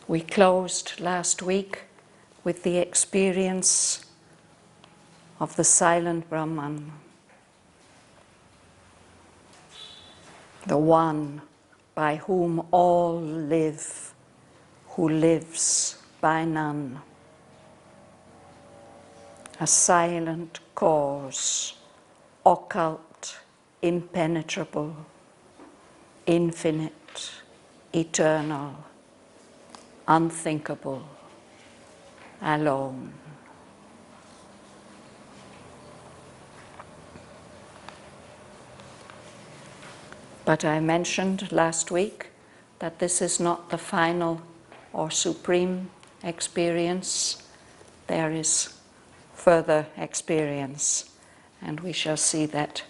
We closed last week with the experience of the silent Brahman, the one by whom all live, who lives by none. A silent cause, occult, impenetrable, infinite, eternal, unthinkable, alone. But I mentioned last week that this is not the final or supreme experience. There is further experience, and we shall see that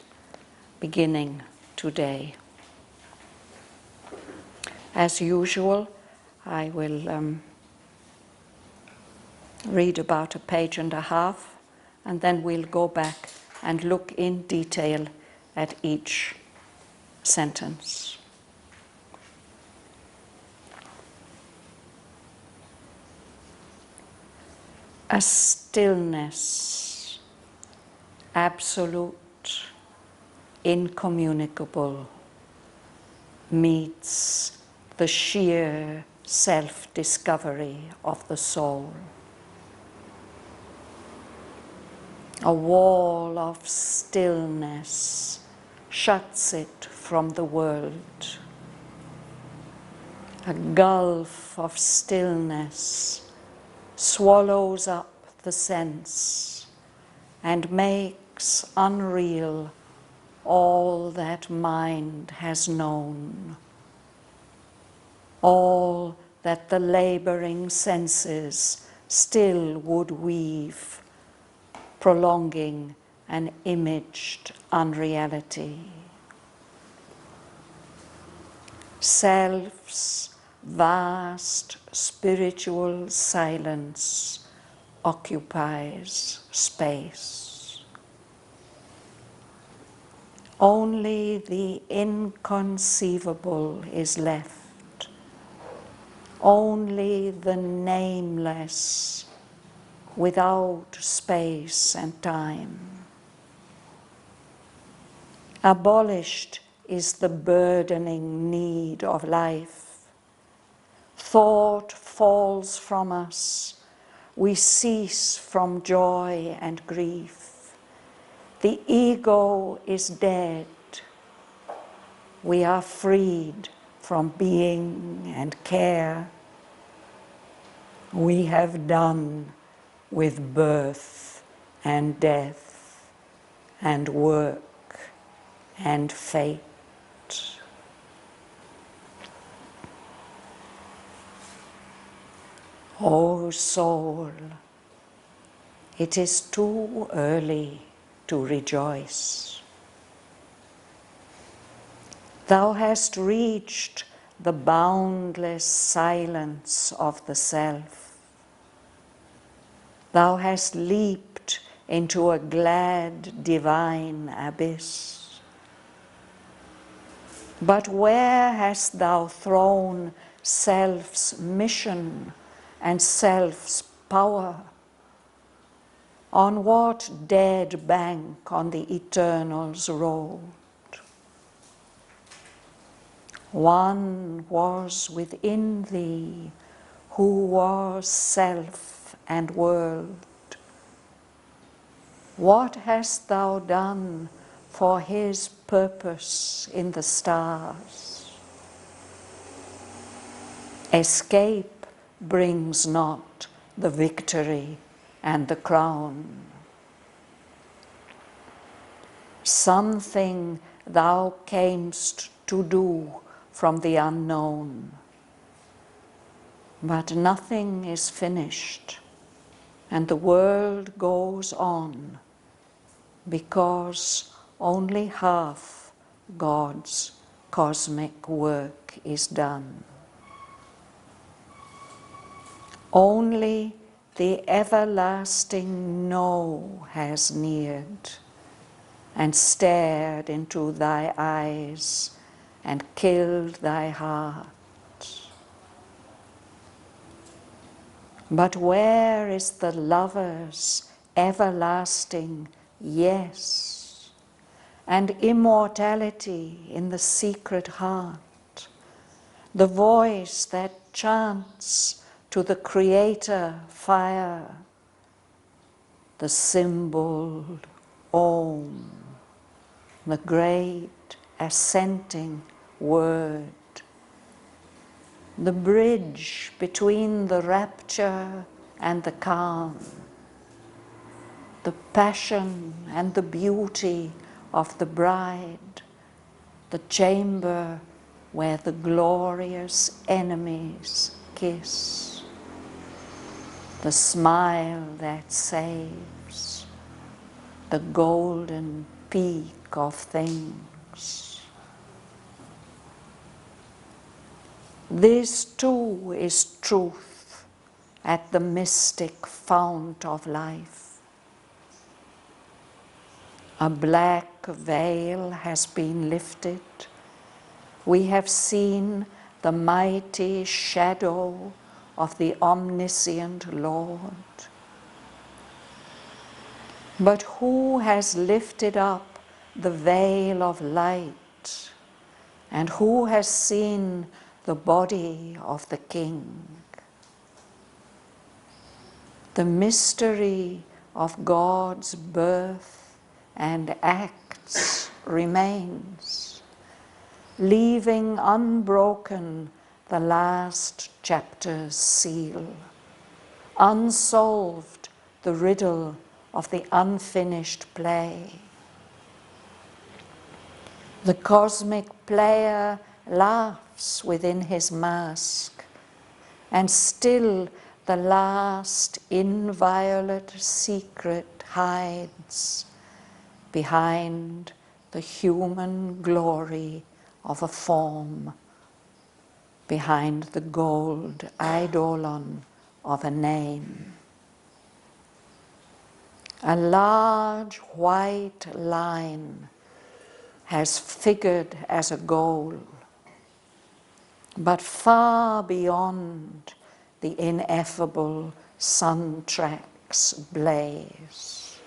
beginning today. As usual, I will read about a page and a half, and then we'll go back and look in detail at each sentence. A stillness, absolute, incommunicable, meets the sheer self-discovery of the soul. A wall of stillness shuts it from the world. A gulf of stillness swallows up the sense and makes unreal all that mind has known, all that the laboring senses still would weave, prolonging an imaged unreality. Self's vast spiritual silence occupies space. Only the inconceivable is left, only the nameless, without space and time. Abolished is the burdening need of life. Thought falls from us. We cease from joy and grief. The ego is dead. We are freed from being and care. We have done with birth and death and work and fate. O soul, it is too early to rejoice. Thou hast reached the boundless silence of the self. Thou hast leaped into a glad divine abyss. But where hast thou thrown self's mission and self's power? On what dead bank on the eternal's road? One was within thee who was self and world. What hast thou done for his purpose in the stars? Escape brings not the victory and the crown. Something thou camest to do from the unknown, but nothing is finished, and the world goes on, because only half God's cosmic work is done. Only the everlasting No has neared and stared into thy eyes and killed thy heart. But where is the lover's everlasting yes, and immortality in the secret heart, the voice that chants to the Creator fire, the symbol Om, the great assenting word, the bridge between the rapture and the calm, the passion and the beauty of the bride, the chamber where the glorious enemies kiss, the smile that saves, the golden peak of things. This too is truth at the mystic fount of life. A black veil has been lifted. We have seen the mighty shadow of the omniscient Lord. But who has lifted up the veil of light, and who has seen the body of the King? The mystery of God's birth and acts remains, leaving unbroken the last chapter's seal, unsolved the riddle of the unfinished play. The cosmic player laughs within his mask, and still the last inviolate secret hides behind the human glory of a form, behind the gold eidolon of a name. A large white line has figured as a goal, but far beyond the ineffable sun track's blaze.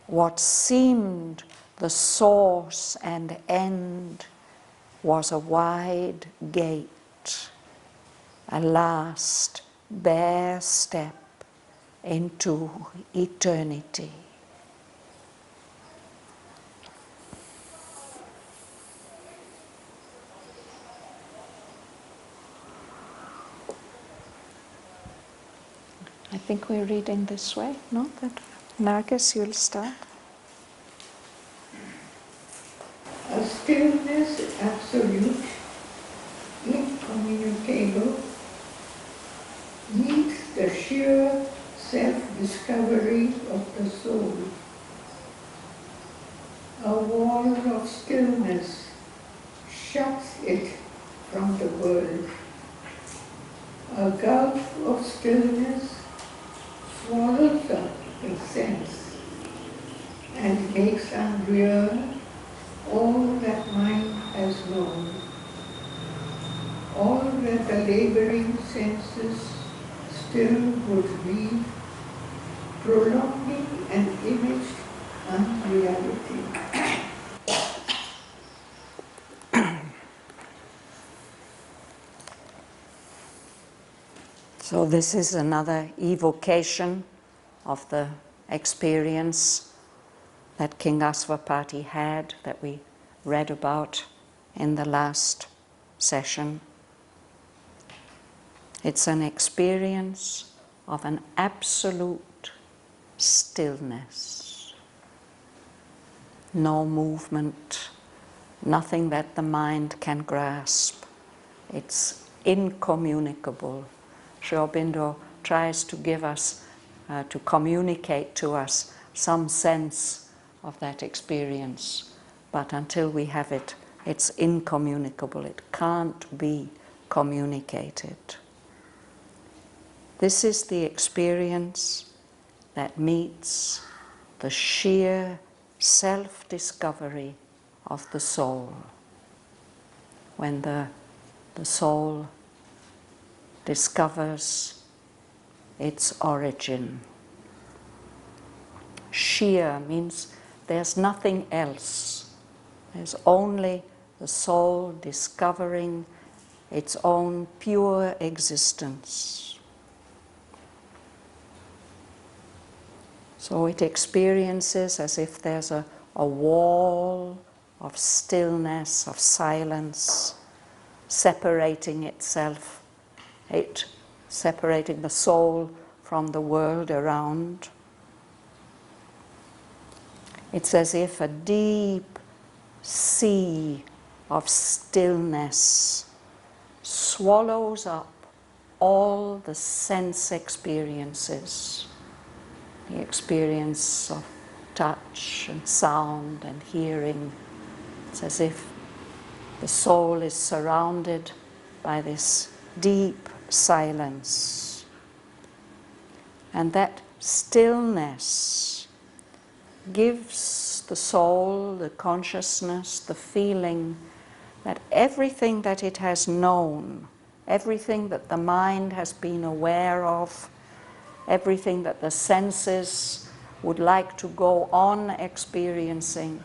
What seemed the source and end was a wide gate, a last bare step into eternity. I think we're reading this way, no? That Nargis, you'll start. A stillness absolute, incommunicable, meets the sheer self-discovery of the soul. A wall of stillness shuts it from the world. A gulf of stillness swallows up the sense and makes unreal all that mind has known, all that the laboring senses still would read, prolonging an imaged unreality. So this is another evocation of the experience that King Asvapati had, that we read about in the last session. It's an experience of an absolute stillness. No movement, nothing that the mind can grasp. It's incommunicable. Sri Aurobindo tries to give us, to communicate to us some sense of that experience, but until we have it, it's incommunicable. It can't be communicated. This is the experience that meets the sheer self-discovery of the soul, when the soul discovers its origin. Sheer means there's nothing else. There's only the soul discovering its own pure existence. So it experiences as if there's a wall of stillness, of silence, separating itself, separating the soul from the world around. It's as if a deep sea of stillness swallows up all the sense experiences, the experience of touch and sound and hearing. It's as if the soul is surrounded by this deep silence. And that stillness gives the soul, the consciousness, the feeling that everything that it has known, everything that the mind has been aware of, everything that the senses would like to go on experiencing,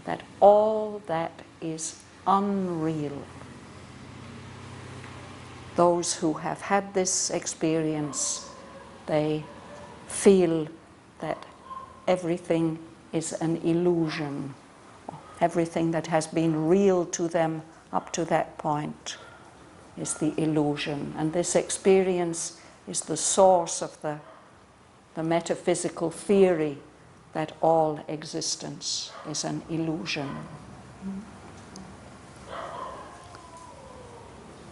that all that is unreal. Those who have had this experience, they feel that everything is an illusion. Everything that has been real to them up to that point is the illusion. And this experience is the source of the metaphysical theory that all existence is an illusion.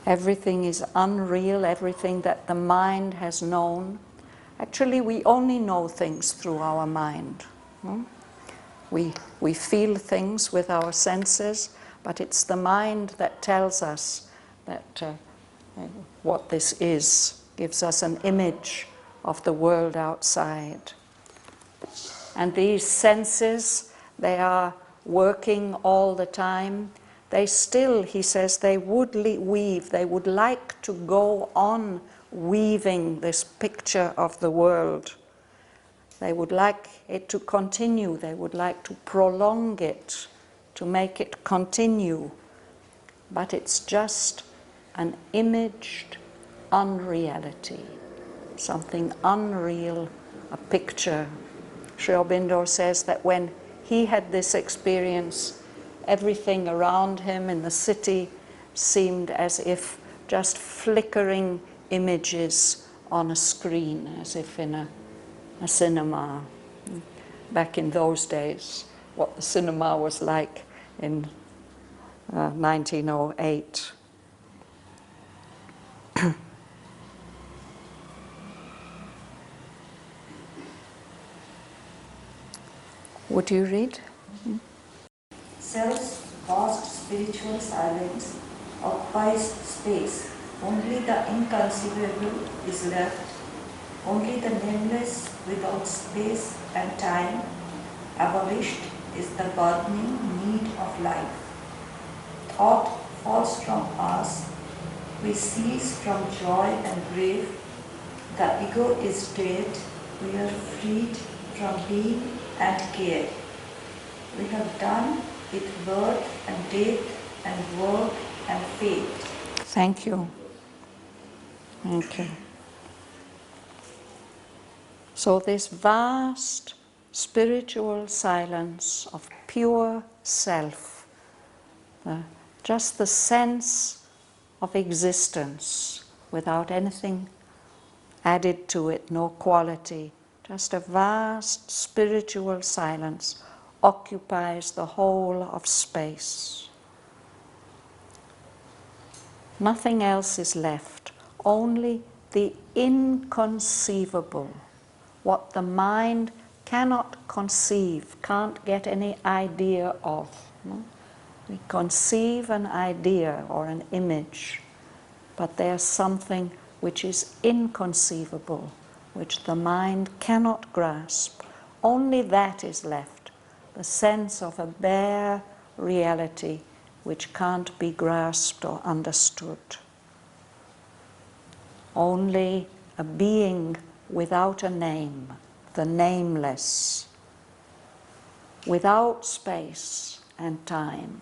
Everything is unreal, everything that the mind has known. Actually, we only know things through our mind. We feel things with our senses, but it's the mind that tells us that what this is, gives us an image of the world outside. And these senses, they are working all the time. They still, he says, they would weave, they would like to go on weaving this picture of the world. They would like it to continue, they would like to prolong it, to make it continue. But it's just an imaged unreality, something unreal, a picture. Sri Aurobindo says that when he had this experience, everything around him in the city seemed as if just flickering images on a screen, as if in a cinema. Back in those days, what the cinema was like in 1908. Would you read? Self-caused spiritual silence occupies space. Only the inconceivable is left. Only the nameless without space and time. Abolished is the burdening need of life. Thought falls from us. We cease from joy and grief. The ego is dead. We are freed from being and care. We have done with birth and death and work and fate. Thank you. Thank you. So this vast spiritual silence of pure self, just the sense of existence without anything added to it, no quality, just a vast spiritual silence occupies the whole of space. Nothing else is left, only the inconceivable, what the mind cannot conceive, can't get any idea of. We conceive an idea or an image, but there's something which is inconceivable, which the mind cannot grasp. Only that is left, the sense of a bare reality which can't be grasped or understood. only a being without a name, the nameless, without space and time.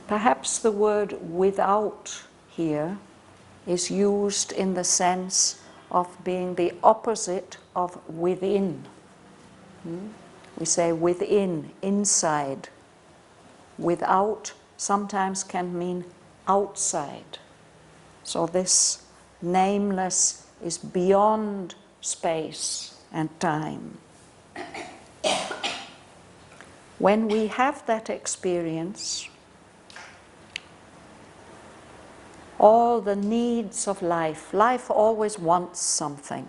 Perhaps the word without here is used in the sense of being the opposite of within. We say within, inside. Without sometimes can mean outside. So this nameless is beyond space and time. When we have that experience, all the needs of life, life always wants something.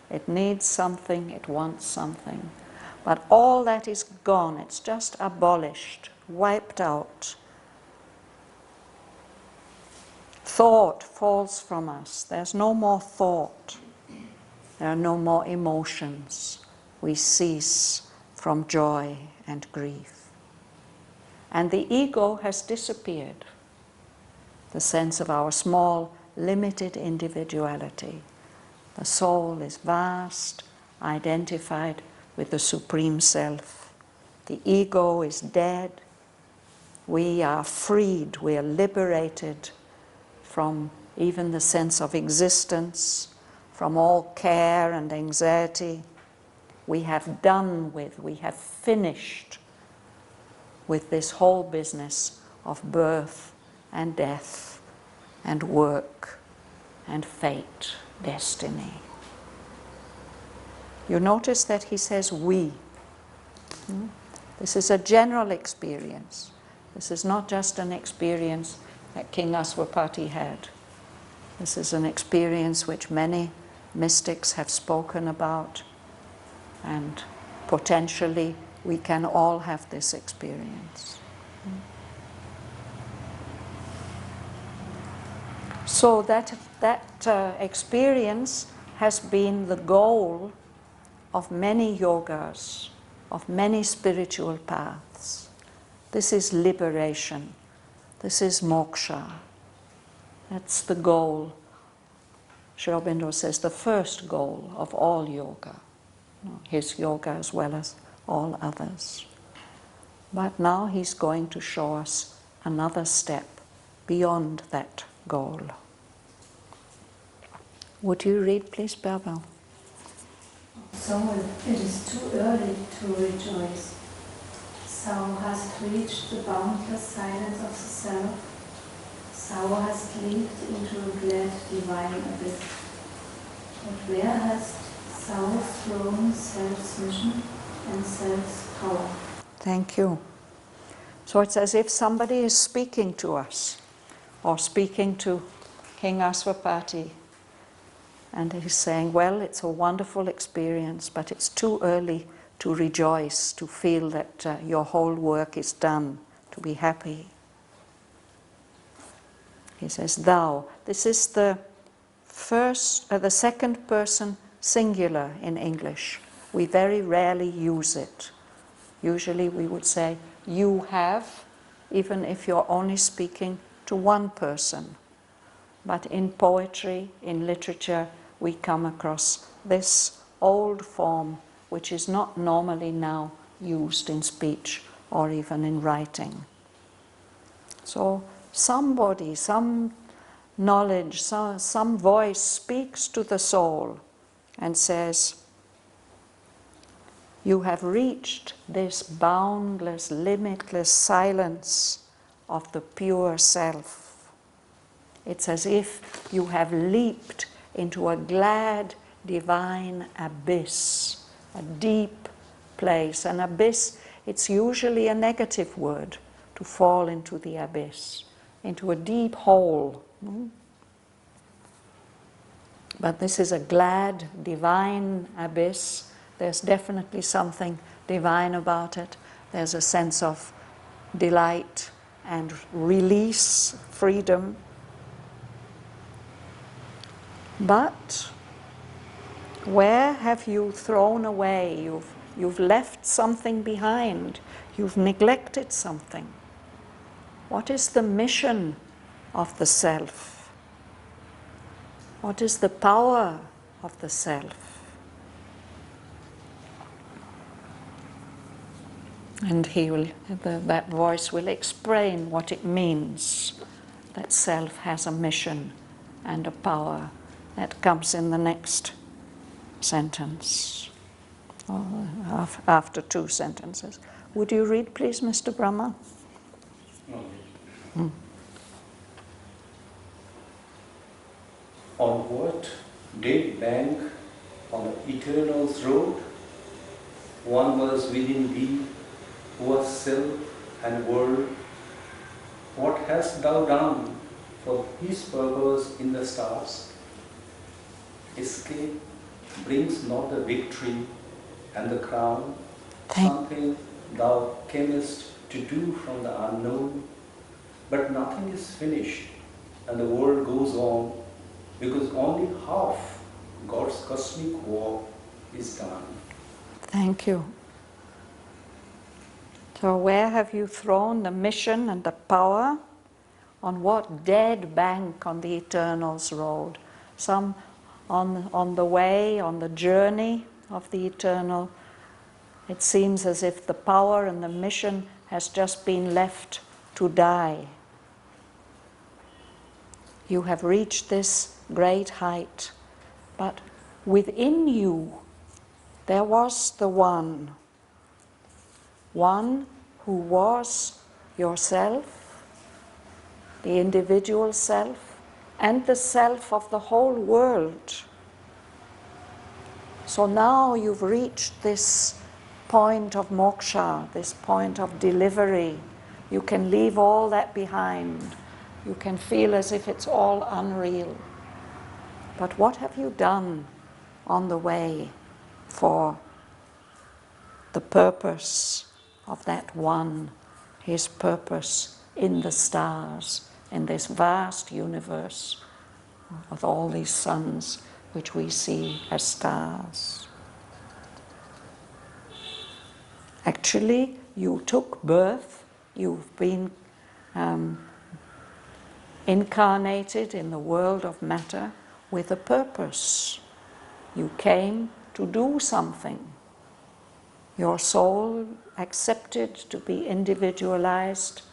It needs something, it wants something. But all that is gone, it's just abolished, wiped out. Thought falls from us. There's no more thought. There are no more emotions. We cease from joy and grief. And the ego has disappeared. The sense of our small, limited individuality. The soul is vast, identified with the Supreme Self. The ego is dead. We are freed, we are liberated from even the sense of existence, from all care and anxiety. We have done with, we have finished with this whole business of birth and death and work and fate, destiny. You notice that he says we. This is a general experience. This is not just an experience that King Aswapati had. This is an experience which many mystics have spoken about, and potentially we can all have this experience. So that experience has been the goal of many yogas, of many spiritual paths. This is liberation. This is moksha. That's the goal. Sri Aurobindo says the first goal of all yoga. His yoga as well as all others. But now he's going to show us another step beyond that goal. Would you read, please, Bhavan? Soul, it is too early to rejoice. Thou hast reached the boundless silence of the self. Thou hast leaped into a glad divine abyss. But where hast thou thrown self's mission and self's power? Thank you. So it's as if somebody is speaking to us, or speaking to King Aswapati, and he's saying, well, it's a wonderful experience, but it's too early to rejoice, to feel that your whole work is done, to be happy. He says, thou. This is the second person singular in English. We very rarely use it. Usually we would say, you have, even if you're only speaking to one person. But in poetry, in literature, we come across this old form, which is not normally now used in speech or even in writing. So somebody, some knowledge, some voice speaks to the soul and says, you have reached this boundless, limitless silence of the pure self. It's as if you have leaped into a glad, divine abyss, a deep place. An abyss, it's usually a negative word, to fall into the abyss, into a deep hole. But this is a glad, divine abyss. There's definitely something divine about it. There's a sense of delight and release, freedom. But where have you thrown away? You've left something behind. You've neglected something. What is the mission of the self? What is the power of the self? And that voice will explain what it means that self has a mission and a power. That comes in the next sentence, or after two sentences. Would you read, please, Mr. Brahma? On what dead bank on the eternal's road, one was within thee, who was self and world. What hast thou done for his purpose in the stars? Escape brings not the victory and the crown, something thou camest to do from the unknown, but nothing is finished and the world goes on, because only half God's cosmic work is done. Thank you. So where have you thrown the mission and the power? On what dead bank on the eternal's road? Some on the way, on the journey of the eternal. It seems as if the power and the mission has just been left to die. You have reached this great height, but within you there was the one who was yourself, the individual self, and the self of the whole world. So now you've reached this point of moksha, this point of delivery. You can leave all that behind. You can feel as if it's all unreal. But what have you done on the way for the purpose of that one, his purpose in the stars, in this vast universe with all these suns which we see as stars? Actually, you took birth, you've been incarnated in the world of matter with a purpose. You came to do something. Your soul accepted to be individualized.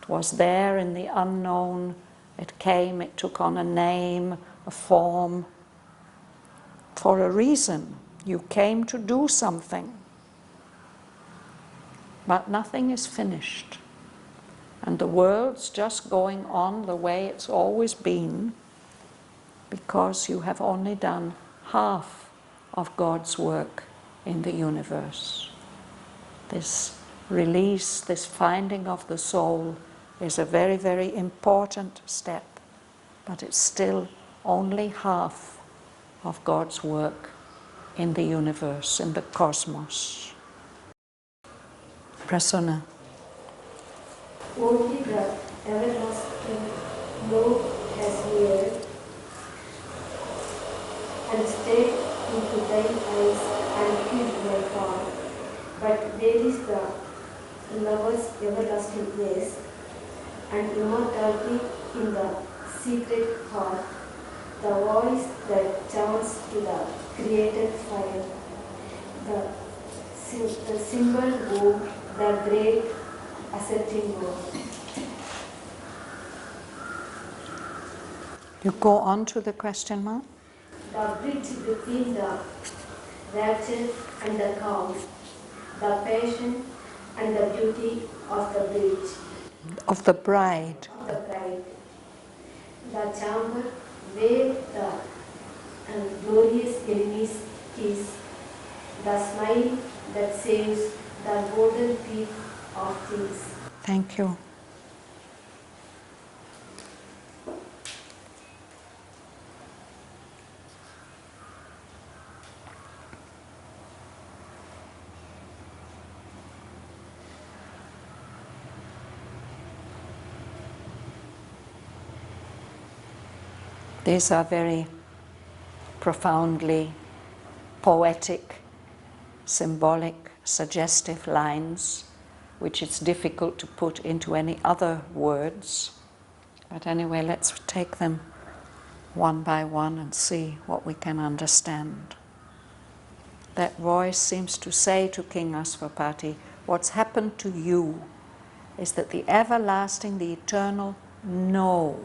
It was there in the unknown. It came, it took on a name, a form. For a reason, you came to do something. But nothing is finished. And the world's just going on the way it's always been, because you have only done half of God's work in the universe. This release, this finding of the soul is a very, very important step, but it's still only half of God's work in the universe, in the cosmos. Prasanna. Only the everlasting Lord has heard and stayed into thine eyes and filled my heart. But there is the lover's everlasting yes and immortality in the secret heart, the voice that chants to the created fire, the symbol womb, the great ascending God. You go on to the question mark. The bridge between the rapture and the calm, the passion and the beauty of the bridge. Of the bride. Of the bride. The chamber where the glorious enemies kiss, the smile that saves the golden peak of things. Thank you. These are very profoundly poetic, symbolic, suggestive lines, which it's difficult to put into any other words. But anyway, let's take them one by one and see what we can understand. That voice seems to say to King Aswapati, what's happened to you is that the everlasting, the eternal No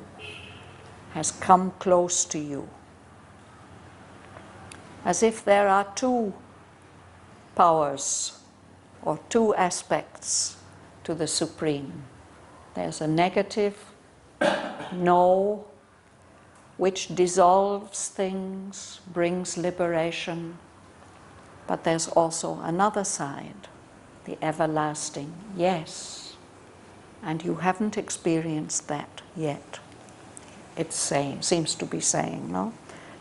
has come close to you. As if there are two powers or two aspects to the Supreme. There's a negative No, which dissolves things, brings liberation, but there's also another side, the everlasting Yes, and you haven't experienced that yet. It's saying, seems to be saying, no?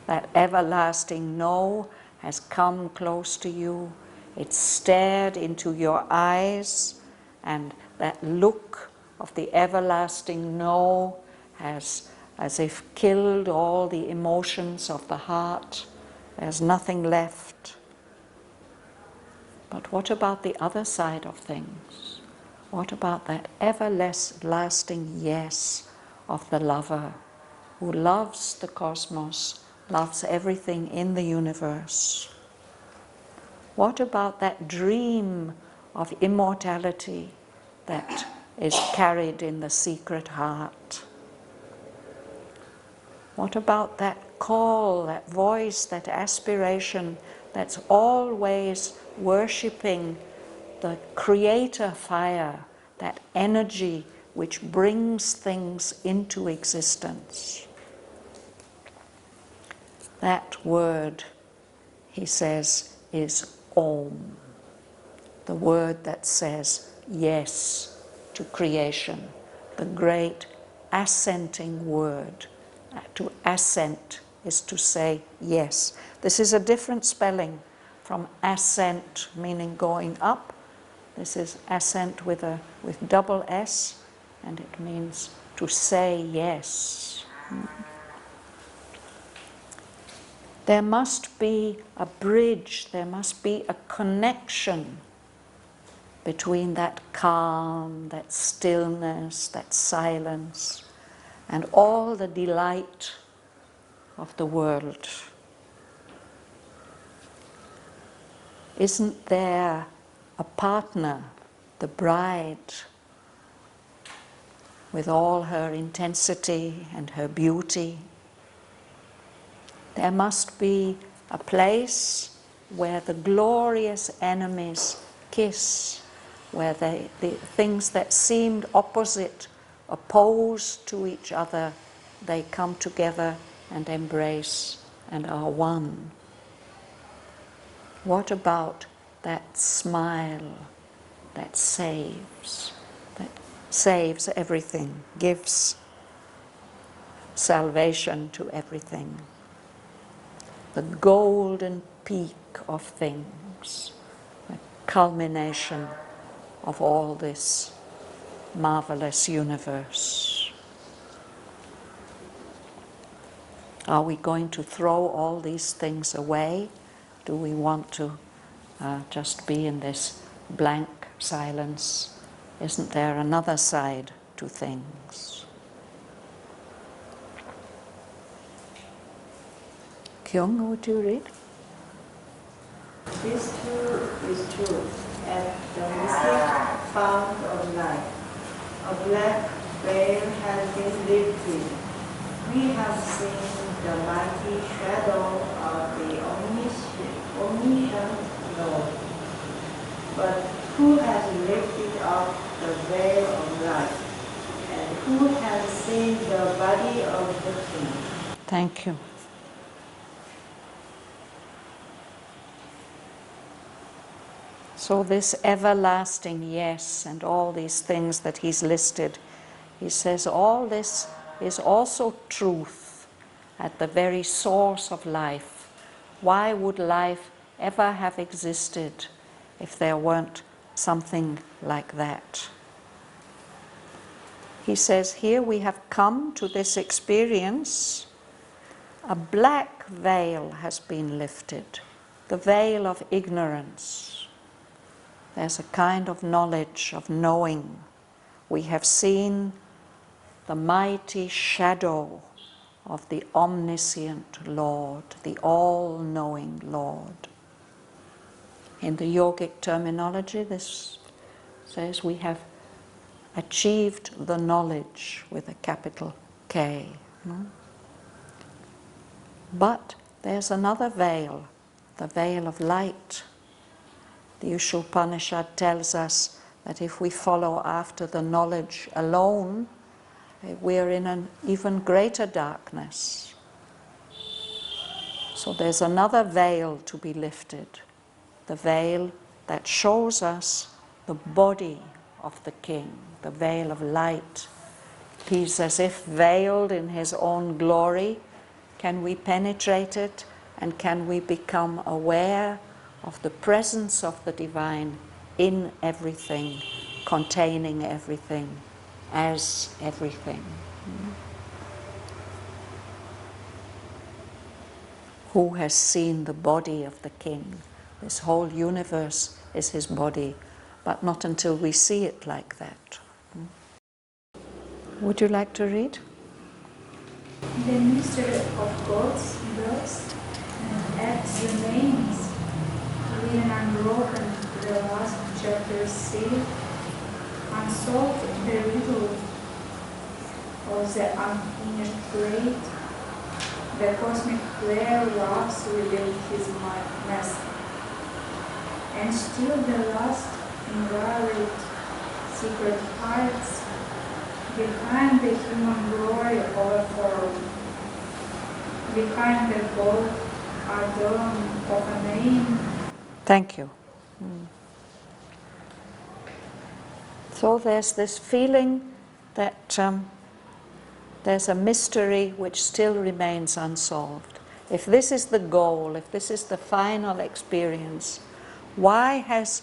That everlasting No has come close to you, it's stared into your eyes, and that look of the everlasting No has as if killed all the emotions of the heart. There's nothing left. But what about the other side of things? What about that everlasting Yes of the lover who loves the cosmos, loves everything in the universe? What about that dream of immortality that is carried in the secret heart? What about that call, that voice, that aspiration that's always worshipping the creator fire, that energy which brings things into existence? That word, he says, is Om, the word that says yes to creation, the great assenting word. To assent is to say yes. This is a different spelling from ascent, meaning going up. This is assent with double S, and it means to say yes. There must be a bridge, there must be a connection between that calm, that stillness, that silence, and all the delight of the world. Isn't there a partner, the bride, with all her intensity and her beauty? There must be a place where the glorious enemies kiss, where the things that seemed opposite, opposed to each other, they come together and embrace and are one. What about that smile that saves everything, gives salvation to everything? The golden peak of things, the culmination of all this marvelous universe. Are we going to throw all these things away? Do we want to just be in this blank silence? Isn't there another side to things? Kyung, would you read? This too is true. At the mystic fount of life, a black veil has been lifted. We have seen the mighty shadow of the omniscient Lord. But who has lifted up the veil of life? And who has seen the body of the King? Thank you. So this everlasting yes and all these things that he's listed, he says all this is also truth at the very source of life. Why would life ever have existed if there weren't something like that? He says here we have come to this experience. A black veil has been lifted, the veil of ignorance. There's a kind of knowledge, of knowing. We have seen the mighty shadow of the omniscient Lord, the all-knowing Lord. In the yogic terminology, this says we have achieved the knowledge with a capital K. No? But there's another veil, the veil of light. The Upanishad tells us that if we follow after the knowledge alone, we're in an even greater darkness. So there's another veil to be lifted, the veil that shows us the body of the King, the veil of light. He's as if veiled in his own glory. Can we penetrate it, and can we become aware of the presence of the divine in everything, containing everything, as everything? Who has seen the body of the King? This whole universe is his body, but not until we see it like that. Would you like to read? The mystery of God's birth and acts remains even unbroken. The last chapter 6 unsolved the riddle of the unfinished plate. The cosmic player loves within his mask, and still the last inviolate secret hides behind the human glory of a form, behind the gold adorn of a name. Thank you. So there's this feeling that there's a mystery which still remains unsolved. If this is the goal, if this is the final experience, why has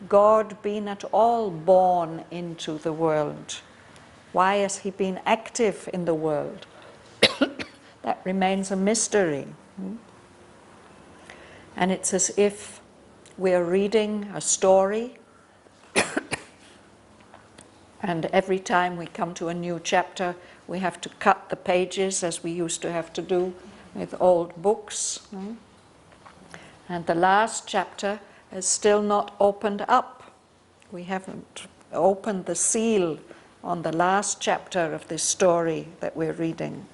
God been at all born into the world? Why has he been active in the world? That remains a mystery. And it's as if we're reading a story, and every time we come to a new chapter, we have to cut the pages as we used to have to do with old books. And the last chapter is still not opened up. We haven't opened the seal on the last chapter of this story that we're reading.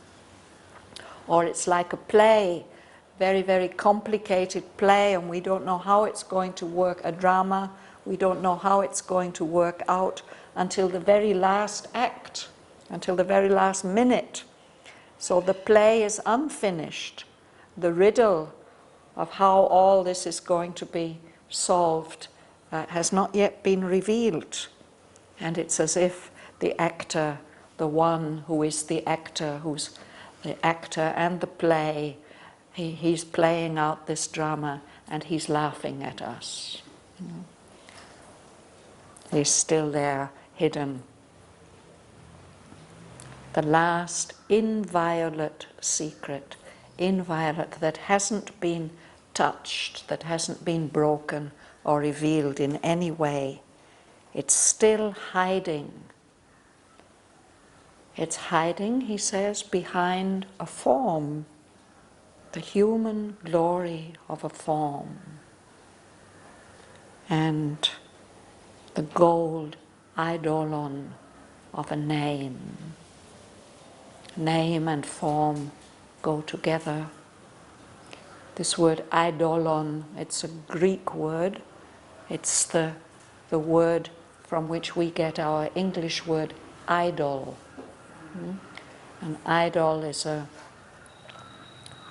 Or it's like a play, very, very complicated play, and we don't know how it's going to work, a drama, we don't know how it's going to work out until the very last act, until the very last minute. So the play is unfinished. The riddle of how all this is going to be solved has not yet been revealed. And it's as if the actor, the one who is the actor, who's the actor and the play, he's playing out this drama and he's laughing at us. He's still there, hidden. The last inviolate secret, inviolate, that hasn't been touched, that hasn't been broken or revealed in any way. It's still hiding. It's hiding, he says, behind a form, the human glory of a form, and the gold eidolon of a name. Name and form go together. This word eidolon, it's a Greek word. It's the word from which we get our English word idol. An idol is a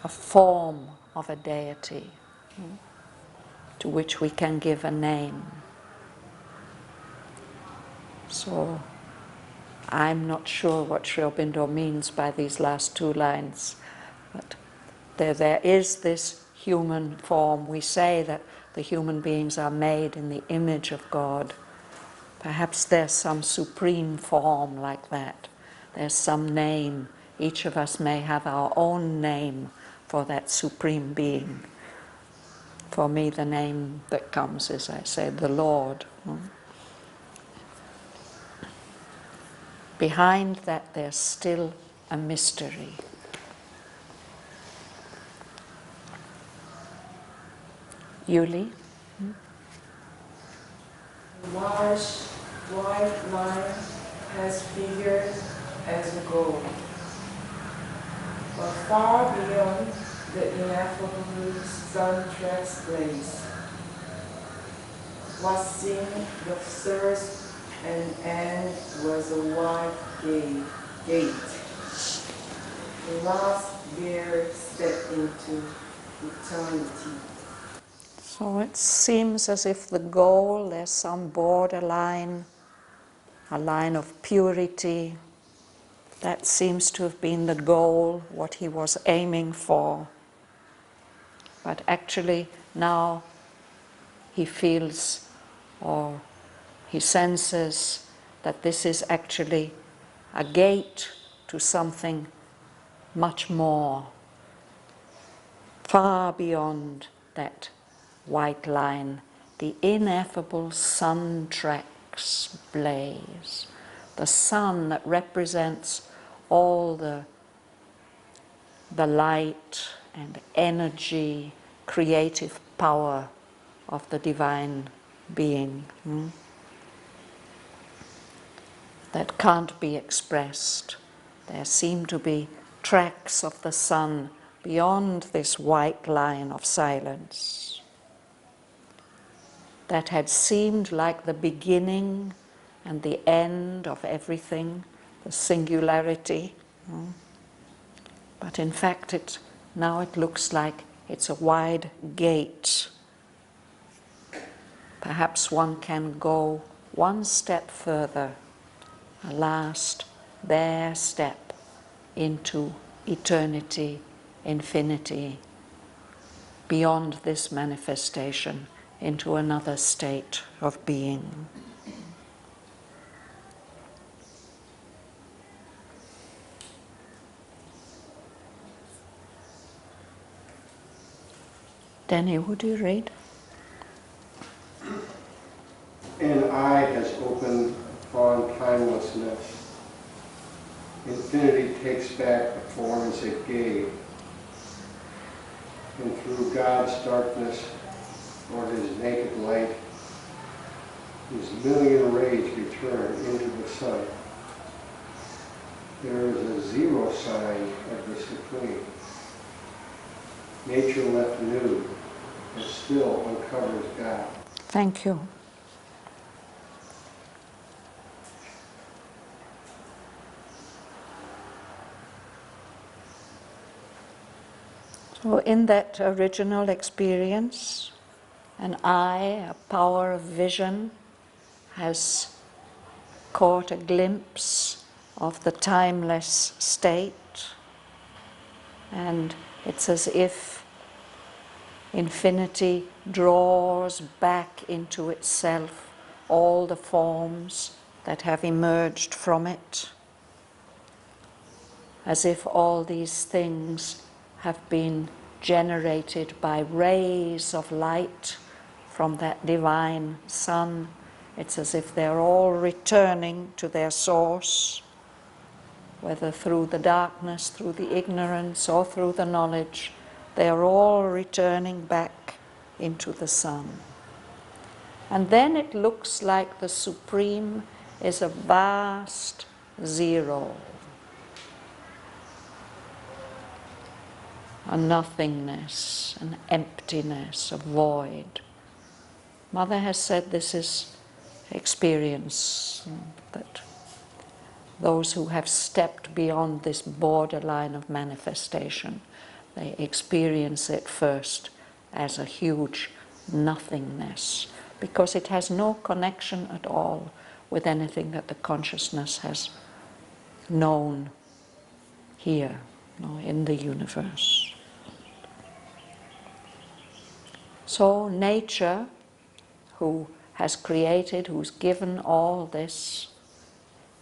form of a deity to which we can give a name. So I'm not sure what Sri Aurobindo means by these last two lines, but there is this human form. We say that the human beings are made in the image of God. Perhaps there's some supreme form like that. There's some name. Each of us may have our own name for that supreme being. For me, the name that comes is, I say, the Lord. behind that there's still a mystery. Yuli? Large white line has figured as a goal, but far beyond the ineffable sun-tressed blaze. What seemed the first and end was a wide gate. The last bare step into eternity. So it seems as if the goal, there's some borderline, a line of purity. That seems to have been the goal, what he was aiming for. But actually now he feels or he senses that this is actually a gate to something much more, far beyond that white line, the ineffable sun tracks blaze, the sun that represents all the light and energy, creative power of the divine being that can't be expressed. There seem to be tracks of the sun beyond this white line of silence that had seemed like the beginning and the end of everything, the singularity. But in fact, now it looks like it's a wide gate. Perhaps one can go one step further, a last bare step into eternity, infinity, beyond this manifestation, into another state of being. Danny, would you read? An eye has opened upon timelessness. Infinity takes back the forms it gave. And through God's darkness, or his naked light, his million rays return into the sun. There is a zero sign of the supreme. Nature left nude and still uncovers God. Thank you. So in that original experience, an eye, a power of vision, has caught a glimpse of the timeless state, and it's as if infinity draws back into itself all the forms that have emerged from it, as if all these things have been generated by rays of light from that divine sun. It's as if they're all returning to their source, whether through the darkness, through the ignorance, or through the knowledge. They are all returning back into the sun. And then it looks like the Supreme is a vast zero, a nothingness, an emptiness, a void. Mother has said this is experience, that those who have stepped beyond this borderline of manifestation, they experience it first as a huge nothingness, because it has no connection at all with anything that the consciousness has known here, in the universe. So nature, who has created, who's given all this,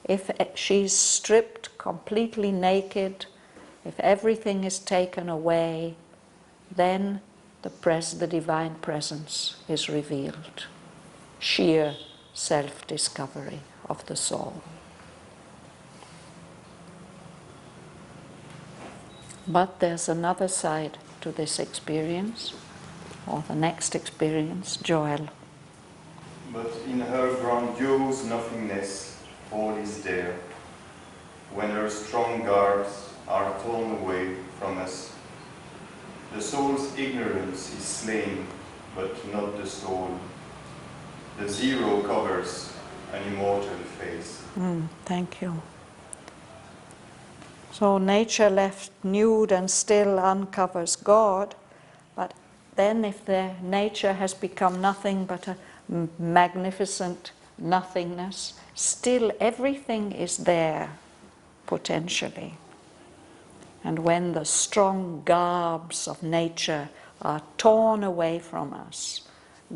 if she's stripped completely naked, if everything is taken away, then the divine presence is revealed. Sheer self-discovery of the soul. But there's another side to this experience, or the next experience, Joel. But in her grandiose nothingness, all is there. When her strong guards are torn away from us, the soul's ignorance is slain, but not the soul. The zero covers an immortal face. Thank you. So nature left nude and still uncovers God, but then if the nature has become nothing but a magnificent nothingness, still everything is there potentially. And when the strong garbs of nature are torn away from us,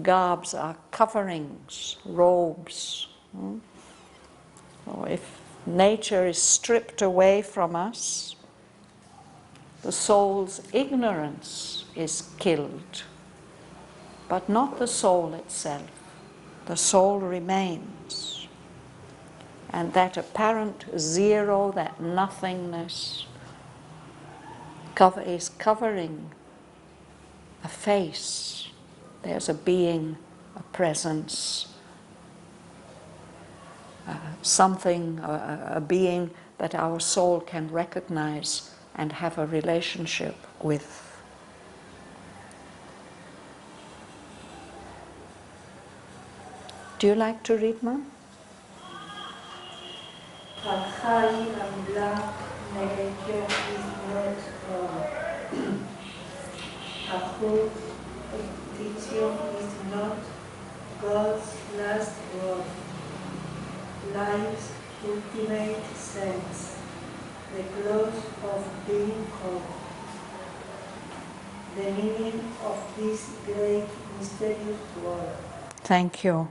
garbs are coverings, robes. So if nature is stripped away from us, the soul's ignorance is killed, but not the soul itself. The soul remains. And that apparent zero, that nothingness, is covering a face. There's a being, a presence, something, a being that our soul can recognize and have a relationship with. Do you like to read, Mom? High and black nature is not God. A full extinction is not God's last word. Life's ultimate sense, the close of being called. The meaning of this great mysterious world. Thank you.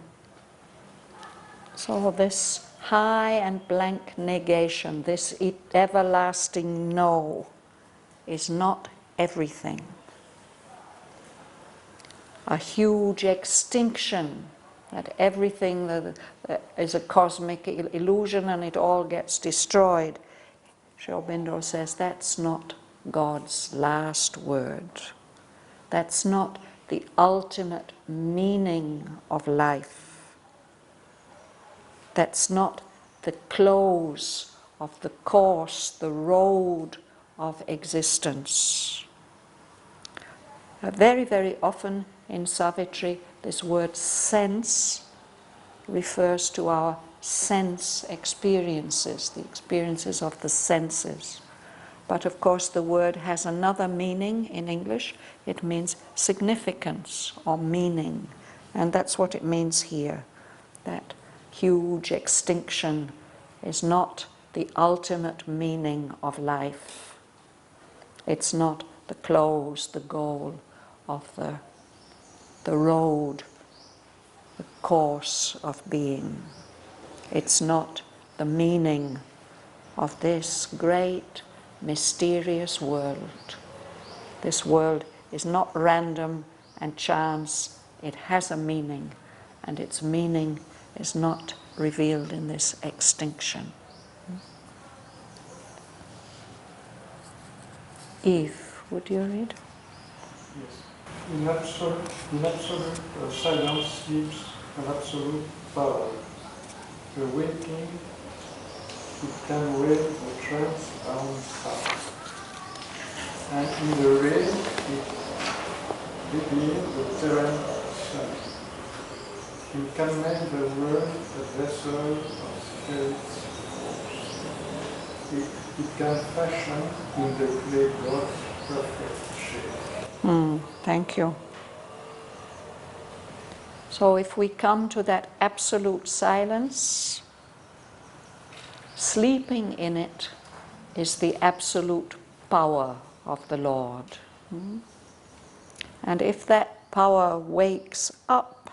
So this high and blank negation, this everlasting no, is not everything. A huge extinction, that everything that is a cosmic illusion and it all gets destroyed. Sri Aurobindo says that's not God's last word. That's not the ultimate meaning of life. That's not the close of the course, the road of existence. Very, very often in Savitri, this word sense refers to our sense experiences, the experiences of the senses. But of course the word has another meaning in English. It means significance or meaning. And that's what it means here, that huge extinction is not the ultimate meaning of life. It's not the close, the goal of the road, the course of being. It's not the meaning of this great, mysterious world. This world is not random and chance. It has a meaning, and its meaning is not revealed in this extinction. Eve, would you read? Yes. In absolute silence sleeps an absolute power. The waking, it can wave the trance on sound. And in the rain, it reveals the terrain sun. It can make the world a vessel of spirit's force. It can fashion in the clay God's perfect shape. Thank you. So if we come to that absolute silence, sleeping in it is the absolute power of the Lord. And if that power wakes up,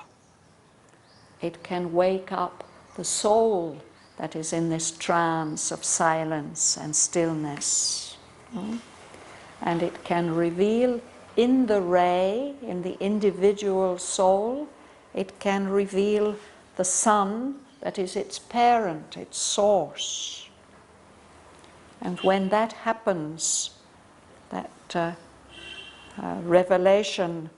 it can wake up the soul that is in this trance of silence and stillness. And it can reveal in the ray, in the individual soul, it can reveal the sun that is its parent, its source. And when that happens, That revelation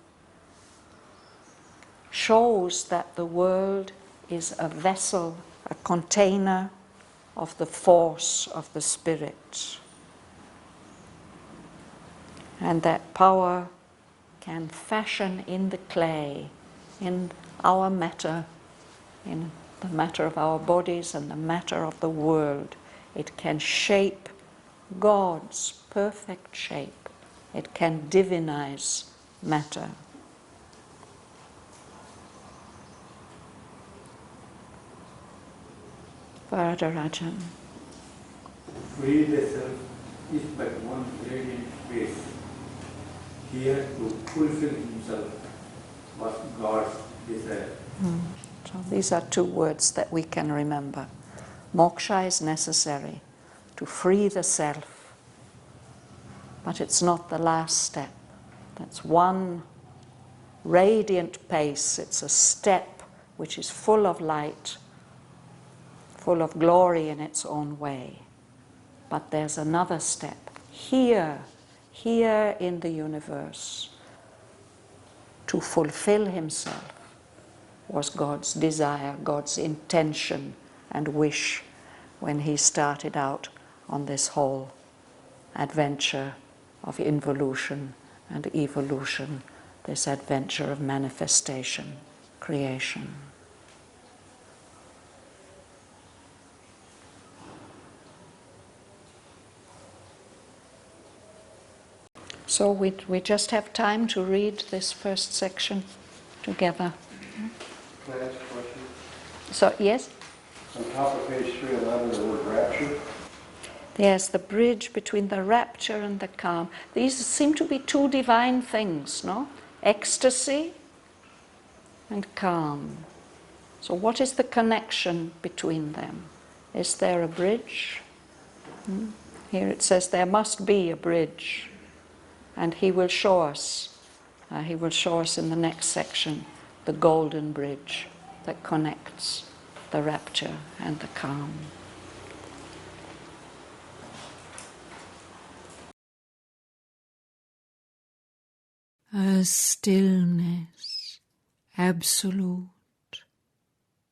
shows that the world is a vessel, a container of the force of the Spirit. And that power can fashion in the clay, in our matter, in the matter of our bodies and the matter of the world. It can shape God's perfect shape. It can divinize matter. Varadarajan. Free the self is but one radiant face, here to fulfill himself was God's desire. So these are two words that we can remember. Moksha is necessary to free the self, but it's not the last step. That's one radiant pace. It's a step which is full of light, full of glory in its own way. But there's another step. Here in the universe, to fulfill himself was God's desire, God's intention and wish when he started out on this whole adventure of involution and evolution, this adventure of manifestation, creation. So we just have time to read this first section together. Can I ask a question? So, yes? On top of page 311, the word rapture. Yes, the bridge between the rapture and the calm. These seem to be two divine things, no? Ecstasy and calm. So what is the connection between them? Is there a bridge? Here it says there must be a bridge. And he will show us in the next section, the golden bridge that connects the rapture and the calm. A stillness, absolute,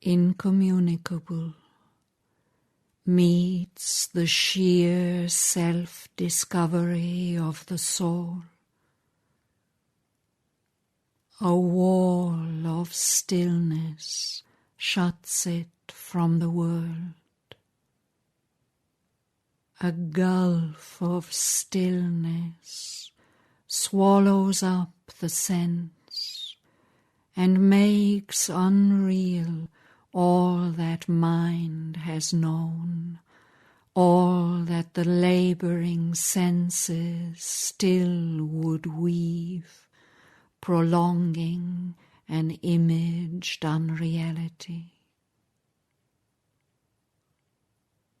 incommunicable, meets the sheer self-discovery of the soul. A wall of stillness shuts it from the world. A gulf of stillness swallows up the sense and makes unreal all that mind has known, all that the labouring senses still would weave, prolonging an imaged unreality.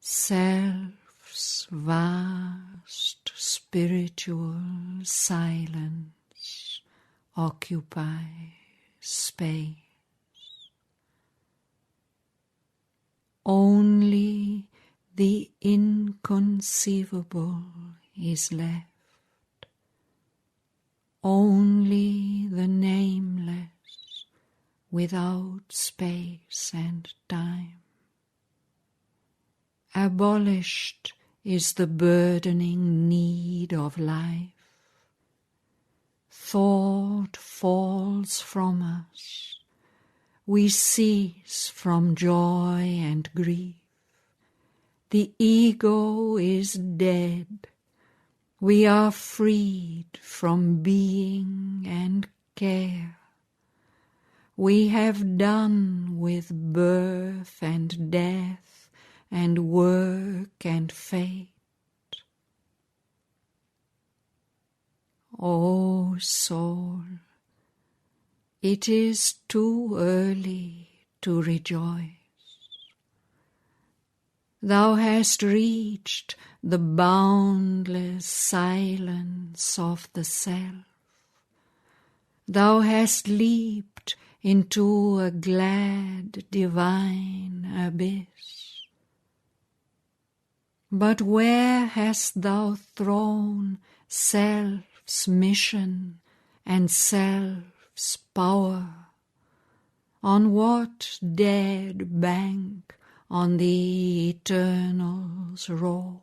Self's vast spiritual silence occupies space. Only the inconceivable is left. Only the nameless, without space and time. Abolished is the burdening need of life. Thought falls from us. We cease from joy and grief. The ego is dead. We are freed from being and care. We have done with birth and death and work and fate. O soul, it is too early to rejoice. Thou hast reached the boundless silence of the self. Thou hast leaped into a glad divine abyss. But where hast thou thrown self's mission and self's power? On what dead bank on the eternal's road?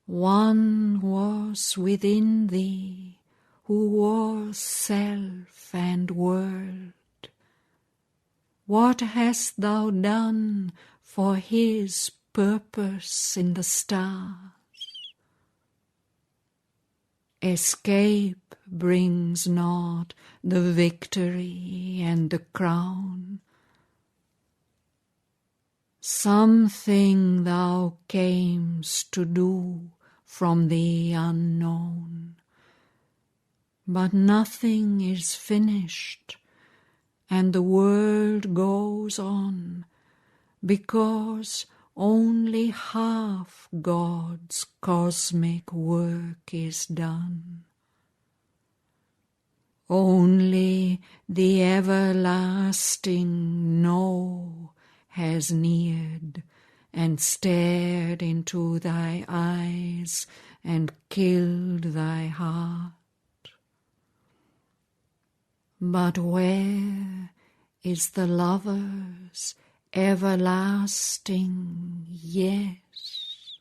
One was within thee who was self and world. What hast thou done for his purpose in the stars? Escape brings not the victory and the crown. Something thou camest to do from the unknown, but nothing is finished, and the world goes on, because only half God's cosmic work is done. Only the everlasting No has neared and stared into thy eyes and killed thy heart. But where is the lover's everlasting yes,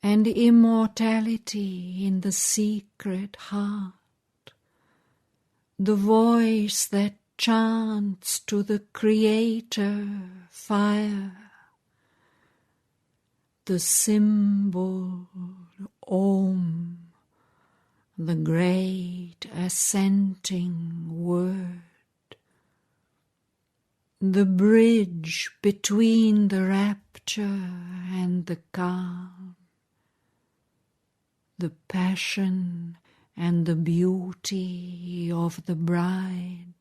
and immortality in the secret heart? The voice that chants to the Creator fire, the symbol Om, the great assenting word, the bridge between the rapture and the calm, the passion and the beauty of the bride,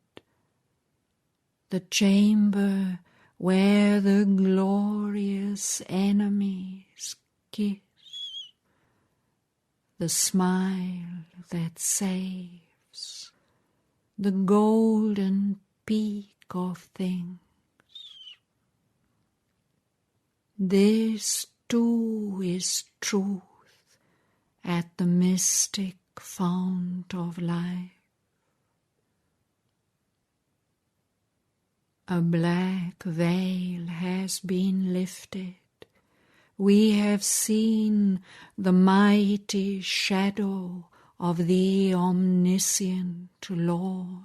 the chamber where the glorious enemies kiss, the smile that saves, the golden peak of things. This too is truth at the mystic fount of life. A black veil has been lifted. We have seen the mighty shadow of the omniscient Lord.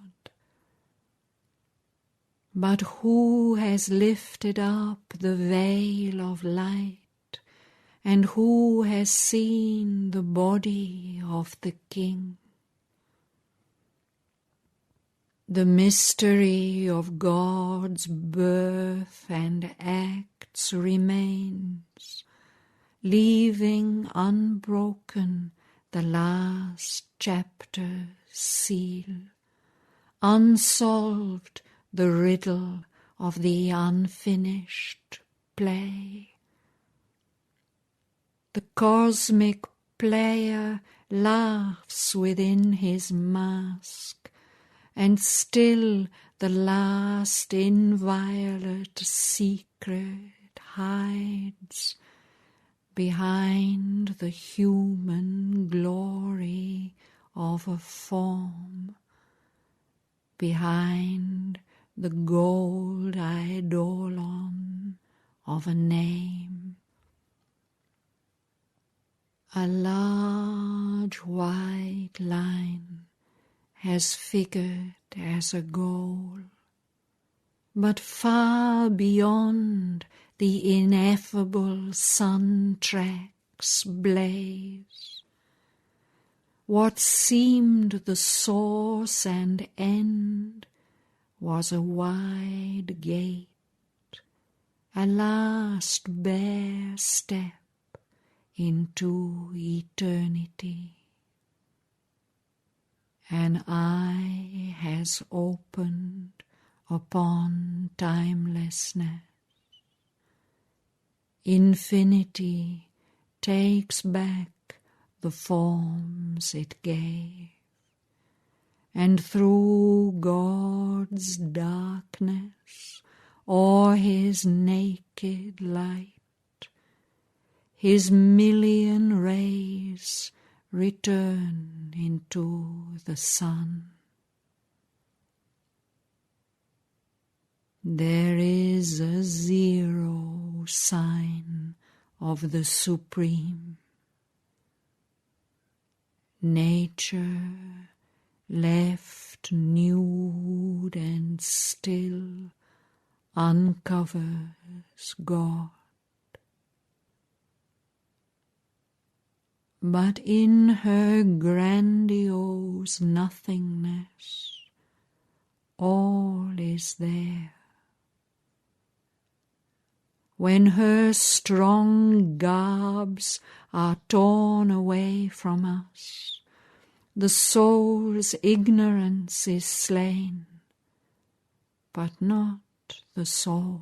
But who has lifted up the veil of light, and who has seen the body of the King? The mystery of God's birth and acts remains, leaving unbroken the last chapter's seal, unsolved the riddle of the unfinished play. The cosmic player laughs within his mask, and still the last inviolate secret hides behind the human glory of a form, behind the gold eidolon of a name. A large white line has figured as a goal, but far beyond the ineffable sun track's blaze, what seemed the source and end was a wide gate, a last bare step into eternity. An eye has opened upon timelessness. Infinity takes back the forms it gave, and through God's darkness, or his naked light, his million rays return into the sun. There is a zero sign of the Supreme. Nature, left nude and still, uncovers God. But in her grandiose nothingness, all is there. When her strong garbs are torn away from us, the soul's ignorance is slain, but not the soul.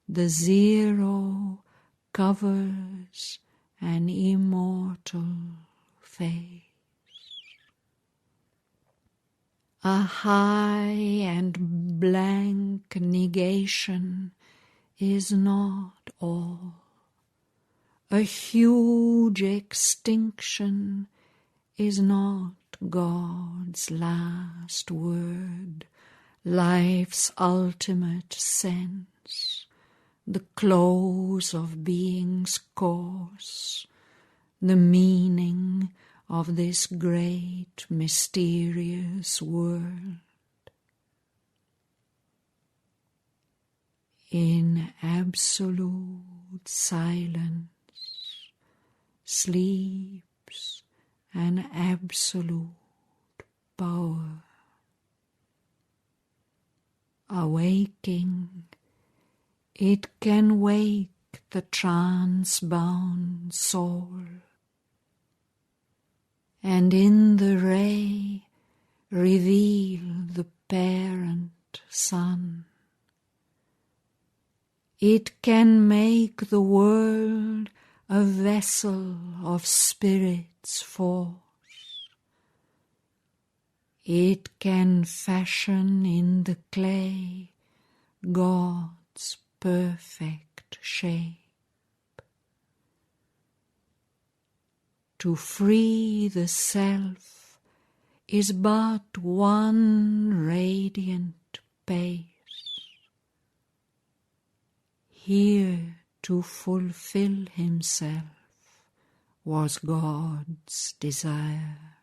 The zero covers an immortal face. A high and blank negation is not all. A huge extinction is not God's last word, life's ultimate sense, the close of being's course, the meaning of this great mysterious world. In absolute silence sleeps an absolute power. Awaking, it can wake the trance-bound soul, and in the ray reveal the parent sun. It can make the world a vessel of spirit's force. It can fashion in the clay God's perfect shape. To free the self is but one radiant pace. Here to fulfill himself was God's desire.